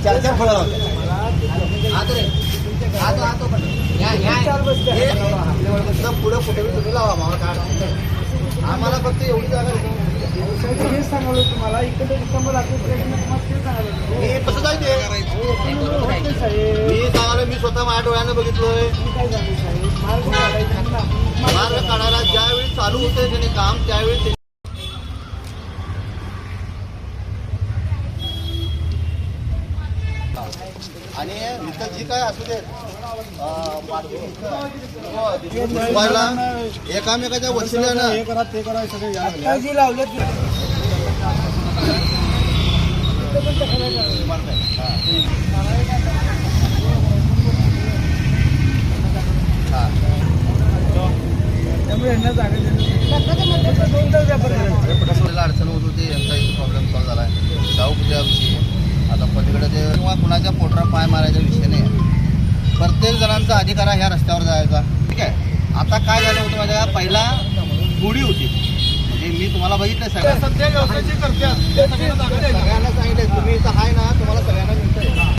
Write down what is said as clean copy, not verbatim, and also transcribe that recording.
4 फळं लावतात. पुढं कुठे तुम्ही लावा आम्हाला फक्त एवढी जागा हेच सांगालो तुम्हाला इकडे मी कसं जायचे मी सांगालो मी स्वतः माझ्या डोळ्यानं बघितलोय. मार्ग काढायला ज्यावेळी चालू होते त्याने काम त्यावेळी आणि इथं जी काय असू देत एकामेकाच्या वशिल्यानं हे करा ते करा सगळे लावले. त्यामुळे यांना जागा अडचण होत होती. यांचा इथे प्रॉब्लेम सॉल्व झाला आहे. शाहूपूजा विषयी आता पलीकडे ते किंवा कुणाच्या पोटरा पाय मारायचा विषय नाही. प्रत्येक जणांचा अधिकार आहे ह्या रस्त्यावर जायचा. ठीक आहे. आता काय झालं होतं माझ्या पहिला गुढी होती म्हणजे मी तुम्हाला बघितलं सगळ्यांना सांगितलं तुम्ही इथं आहे ना तुम्हाला सगळ्यांना मिळतंय.